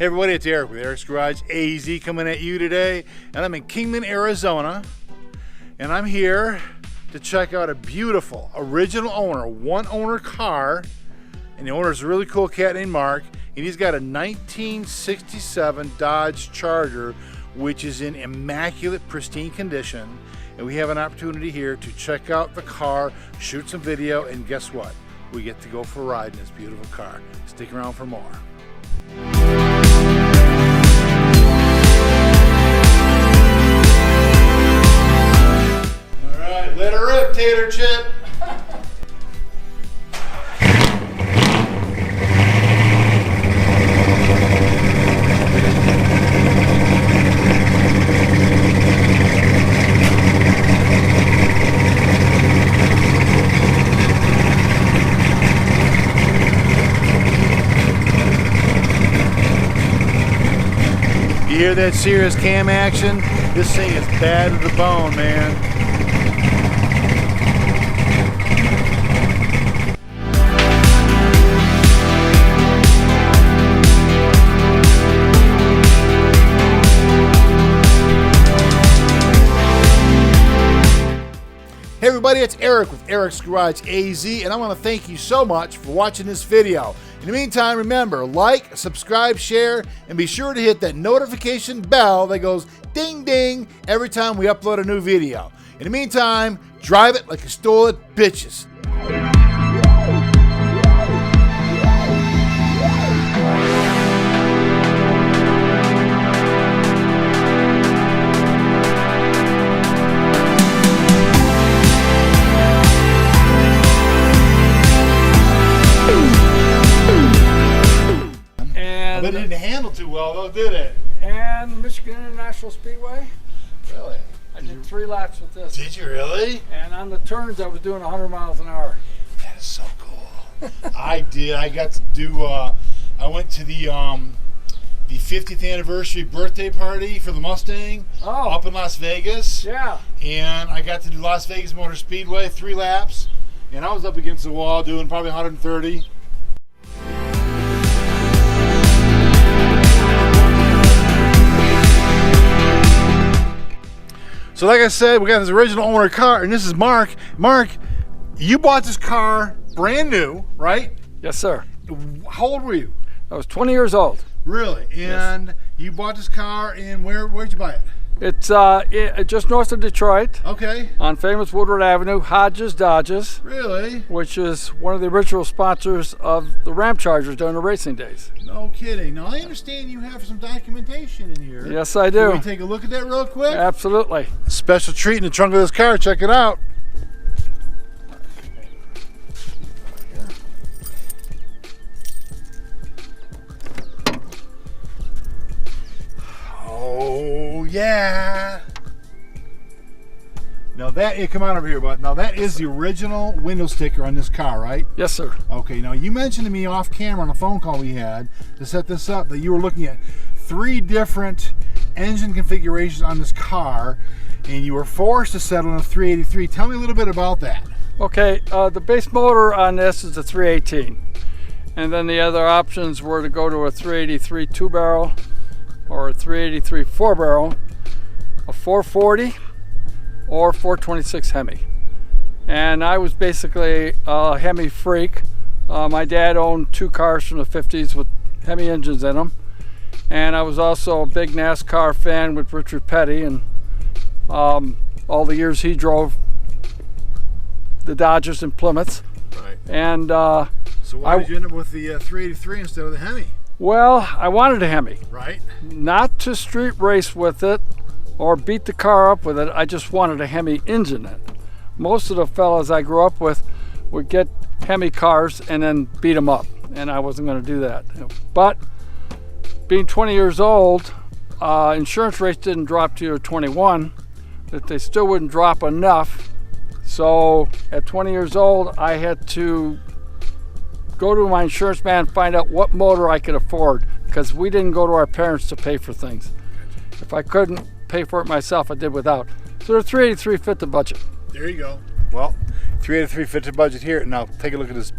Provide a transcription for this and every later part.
Hey everybody, it's Eric with Eric's Garage AZ coming at you today, and I'm in Kingman, Arizona, and I'm here to check out a beautiful original owner, one owner car, and the owner's a really cool cat named Mark, and he's got a 1967 Dodge Charger, which is in immaculate, pristine condition, and we have an opportunity here to check out the car, shoot some video, and guess what? We get to go for a ride in this beautiful car. Stick around for more. Alright, let her rip, Tater Chip. You hear that serious cam action? This thing is bad to the bone, man. Hey everybody, it's Eric with Eric's Garage AZ, and I want to thank you so much for watching this video. In the meantime, remember, like, subscribe, share, and be sure to hit that notification bell that goes ding ding every time we upload a new video. In the meantime, drive it like you stole it, bitches. But it didn't handle too well, though, did it? And Michigan International Speedway. Really? I did 3 laps with this. Did you really? And on the turns, I was doing 100 miles an hour. That is so cool. I did. I got to do. I went to the 50th anniversary birthday party for the Mustang up in Las Vegas. Yeah. And I got to do Las Vegas Motor Speedway 3 laps, and I was up against the wall doing probably 130. So like I said, we got this original owner car, and this is Mark. Mark, you bought this car brand new, right? Yes, sir. How old were you? I was 20 years old. Really? And yes. You bought this car, and where'd you buy it? It's just north of Detroit. Okay. On famous Woodward Avenue, Hodges Dodges. Really? Which is one of the original sponsors of the Ram Chargers during the racing days. No kidding. Now I understand you have some documentation in here. Yes, I do. Can we take a look at that real quick? Absolutely. Special treat in the trunk of this car. Check it out. Oh yeah. Now that, come on over here, bud. Now that is the original window sticker on this car, right? Yes, sir. Okay, now you mentioned to me off camera on a phone call we had to set this up that you were looking at 3 different engine configurations on this car, and you were forced to settle on a 383. Tell me a little bit about that. Okay, the base motor on this is a 318. And then the other options were to go to a 383 2-barrel or a 383 4-barrel, a 440, or 426 HEMI. And I was basically a HEMI freak. My dad owned 2 cars from the 50s with HEMI engines in them. And I was also a big NASCAR fan with Richard Petty, and all the years he drove the Dodgers and Plymouths. Right. And so why did you end up with the 383 instead of the HEMI? Well, I wanted a HEMI. Right. Not to street race with it or beat the car up with it. I just wanted a HEMI engine in it. Most of the fellas I grew up with would get HEMI cars and then beat them up, and I wasn't going to do that. But being 20 years old, insurance rates didn't drop to 21, that they still wouldn't drop enough. So at 20 years old, I had to go to my insurance man and find out what motor I could afford, because we didn't go to our parents to pay for things. If I couldn't pay for it myself, I did without. So the 383 fit the budget. There you go. Well, 383 fit the budget here. Now take a look at this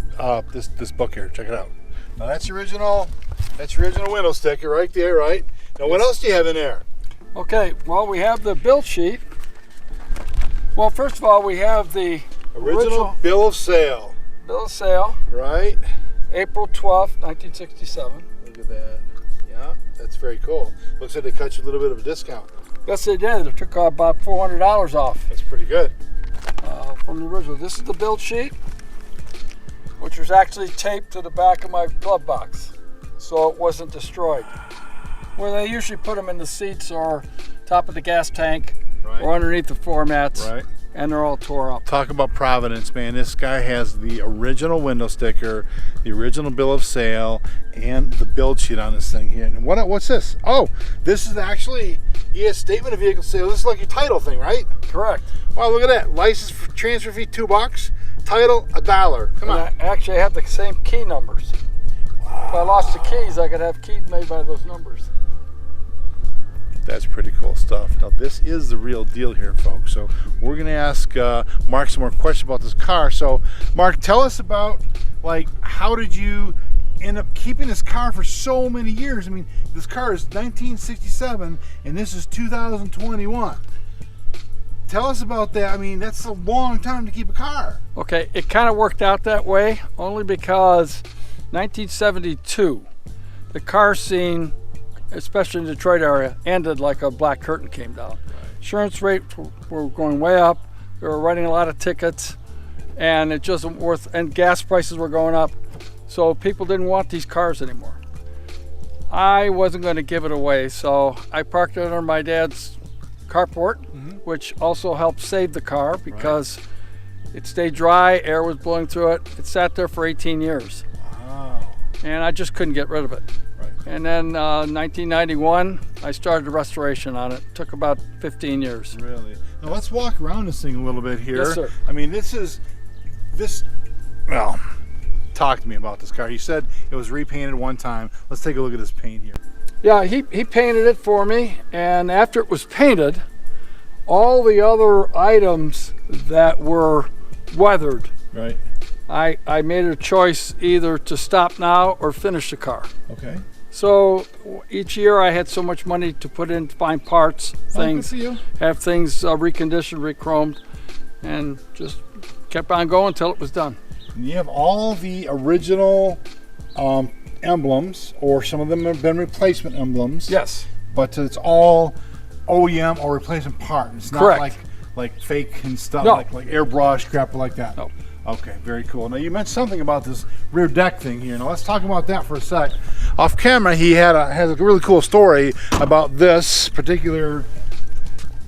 this book here. Check it out. Now that's your original window sticker right there, right? Now what else do you have in there? Okay, well, we have the build sheet. Well, first of all, we have the Original bill of sale. Bill of sale. Right. April 12th, 1967. Look at that. Yeah, that's very cool. Looks like they cut you a little bit of a discount. Yes, they did. They took about $400 off. That's pretty good. From the original. This is the build sheet, which was actually taped to the back of my glove box, so it wasn't destroyed. Where they usually put them in the seats or top of the gas tank, right, or underneath the floor mats, right, and they're all tore up. Talk about Providence, man. This guy has the original window sticker, the original bill of sale, and the build sheet on this thing here. And what's this? Oh, this is actually, statement of vehicle sale. This is like your title thing, right? Correct. Wow, look at that. License transfer fee, $2. Title, $1. Come on. Actually, I have the same key numbers. Wow. If I lost the keys, I could have keys made by those numbers. That's pretty cool stuff. Now this is the real deal here, folks. So we're gonna ask Mark some more questions about this car. So Mark, tell us about, like, how did you end up keeping this car for so many years? I mean, this car is 1967 and this is 2021. Tell us about that. I mean, that's a long time to keep a car. Okay, it kind of worked out that way only because 1972, the car scene, especially in the Detroit area, ended like a black curtain came down. Right. Insurance rates were going way up. They were writing a lot of tickets, and it just wasn't worth. And gas prices were going up, so people didn't want these cars anymore. I wasn't going to give it away, so I parked it under my dad's carport, which also helped save the car because it stayed dry. Air was blowing through it. It sat there for 18 years. Wow. And I just couldn't get rid of it. And then 1991, I started the restoration on it. It took about 15 years. Really? Now let's walk around this thing a little bit here. Yes, sir. I mean, well, talk to me about this car. You said it was repainted one time. Let's take a look at this paint here. Yeah, he painted it for me, and after it was painted, all the other items that were weathered, right, I made a choice either to stop now or finish the car. Okay. So each year I had so much money to put in to find parts, things, have things reconditioned, re-chromed, and just kept on going until it was done. And you have all the original emblems, or some of them have been replacement emblems. Yes. But it's all OEM or replacement part. It's not correct, like fake and stuff, no, like airbrush crap like that. No. Okay, very cool. Now you mentioned something about this rear deck thing here. Now let's talk about that for a sec. Off camera, he has a really cool story about this particular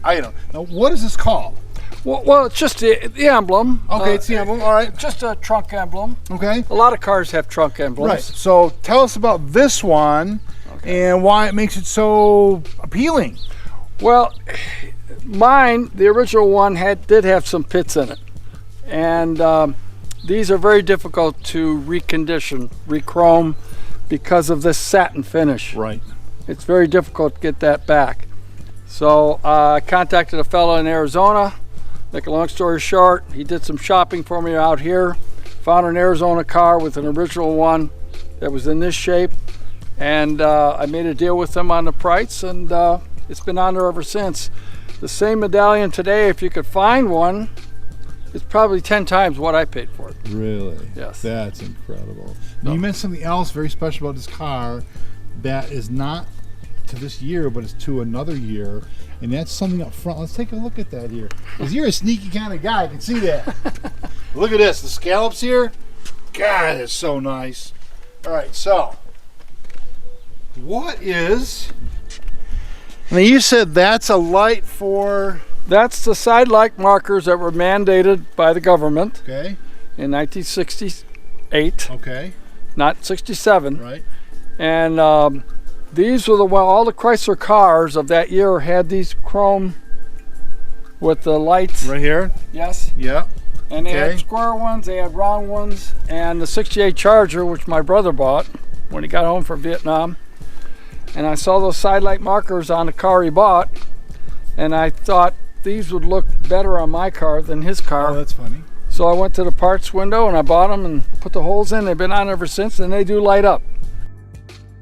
item. Now, what is this called? Well, it's just the emblem. Okay, it's the emblem. All right. Just a trunk emblem. Okay. A lot of cars have trunk emblems. Right. So tell us about this one and why it makes it so appealing. Well, mine, the original one, did have some pits in it. And these are very difficult to recondition, re-chrome, because of this satin finish. Right. It's very difficult to get that back. So I contacted a fellow in Arizona. Make a long story short, he did some shopping for me out here, found an Arizona car with an original one that was in this shape, and I made a deal with him on the price, and it's been on there ever since. The same medallion today, if you could find one, it's probably 10 times what I paid for it. Really? Yes. That's incredible. Now, you mentioned something else very special about this car that is not to this year, but it's to another year, and that's something up front. Let's take a look at that here. Because you're a sneaky kind of guy, I can see that. Look at this, the scallops here. God, it's so nice. All right, so what is? Now you said that's a light for. That's the side light markers that were mandated by the government. Okay. In 1968. Okay. Not 67. Right. And these were all the Chrysler cars of that year had these chrome with the lights. Right here? Yes. Yeah. And they had square ones, they had round ones, and the 68 Charger, which my brother bought when he got home from Vietnam. And I saw those side light markers on the car he bought, and I thought these would look better on my car than his car. Oh, that's funny. So I went to the parts window and I bought them and put the holes in. They've been on ever since, and they do light up.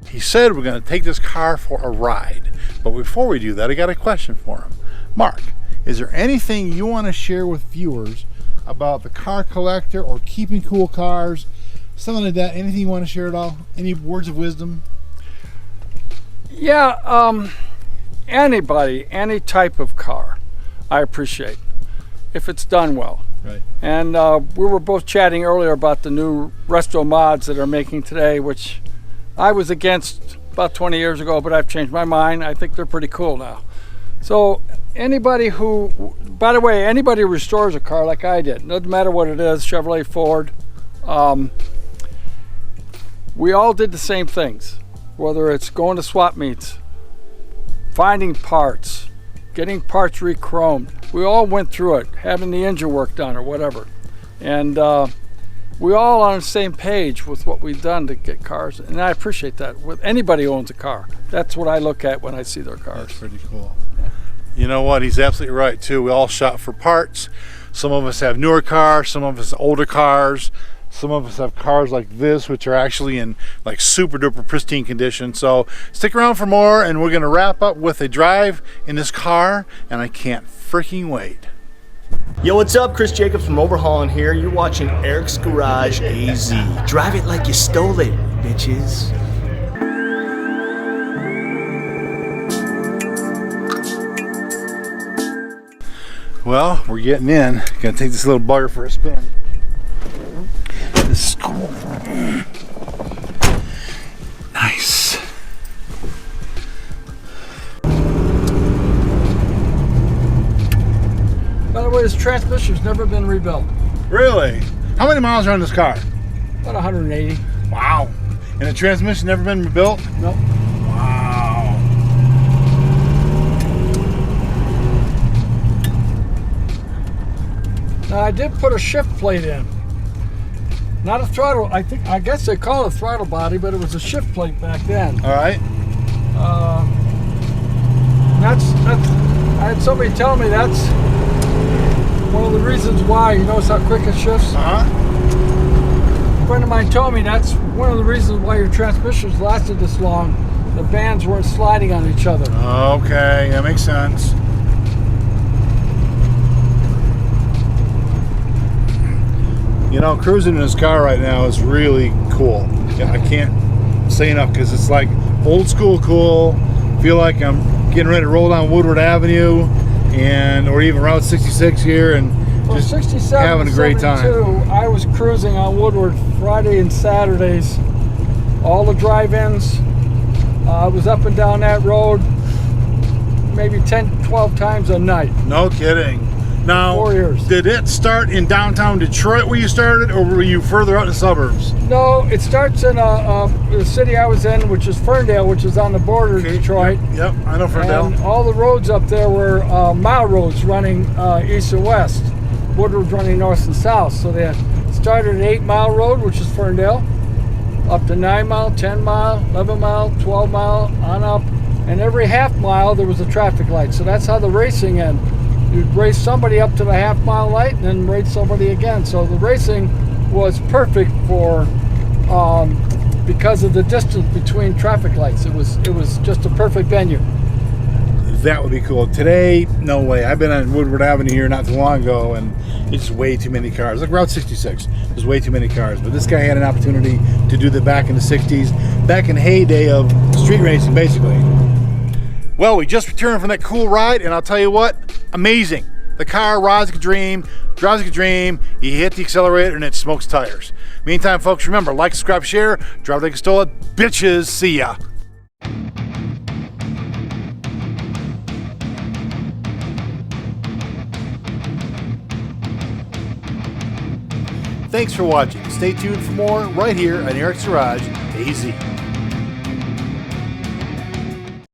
He said we're going to take this car for a ride. But before we do that, I got a question for him. Mark, is there anything you want to share with viewers about the car collector or keeping cool cars? Something like that. Anything you want to share at all? Any words of wisdom? Yeah, anybody, any type of car, I appreciate if it's done well. Right. And we were both chatting earlier about the new resto mods that are making today, which I was against about 20 years ago, but I've changed my mind. I think they're pretty cool now. So anybody who, by the way, anybody who restores a car like I did, doesn't matter what it is, Chevrolet, Ford, we all did the same things, whether it's going to swap meets, finding parts, getting parts re-chromed. We all went through it, having the engine work done or whatever. And we all on the same page with what we've done to get cars. And I appreciate that. With anybody who owns a car, that's what I look at when I see their cars. That's pretty cool. Yeah. You know what? He's absolutely right, too. We all shop for parts. Some of us have newer cars, some of us older cars. Some of us have cars like this, which are actually in like super duper pristine condition. So stick around for more, and we're gonna wrap up with a drive in this car, and I can't freaking wait. Yo, what's up? Chris Jacobs from Overhauling here. You're watching Eric's Garage AZ. Drive it like you stole it, bitches. Well, we're getting in. Gonna take this little bugger for a spin. This is cool. Nice. By the way, this transmission's never been rebuilt. Really? How many miles are on this car? About 180. Wow. And the transmission never been rebuilt? Nope. Wow. Now I did put a shift plate in. Not a throttle. I guess they call it a throttle body, but it was a shift plate back then. All right. That's. I had somebody tell me that's one of the reasons why. You notice how quick it shifts? Uh-huh. A friend of mine told me that's one of the reasons why your transmissions lasted this long. The bands weren't sliding on each other. Okay, that makes sense. You know, cruising in this car right now is really cool. I can't say enough because it's like old school cool. Feel like I'm getting ready to roll down Woodward Avenue or even Route 66 here and just 67, having a great time. I was cruising on Woodward Friday and Saturdays. All the drive-ins. I was up and down that road maybe 10, 12 times a night. No kidding. Now, 4 years. Did it start in downtown Detroit where you started, or were you further out in the suburbs? No, it starts in the city I was in, which is Ferndale, which is on the border of Detroit. Yep, I know Ferndale. And all the roads up there were mile roads running east and west. Woodward running north and south. So they started an 8-mile road, which is Ferndale, up to 9 mile, 10 mile, 11 mile, 12 mile, on up. And every half mile there was a traffic light. So that's how the racing ended. You'd race somebody up to the half-mile light and then race somebody again. So the racing was perfect for because of the distance between traffic lights. It was just a perfect venue. That would be cool. Today, no way. I've been on Woodward Avenue here not too long ago, and it's way too many cars. Like Route 66, there's way too many cars. But this guy had an opportunity to do that back in the 60s, back in the heyday of street racing, basically. Well, we just returned from that cool ride, and I'll tell you what, amazing. The car rides like a dream, drives like a dream. You hit the accelerator and it smokes tires. Meantime, folks, remember, like, subscribe, share, drive like you stole it. Bitches, see ya. Thanks for watching. Stay tuned for more right here on Eric's Garage AZ.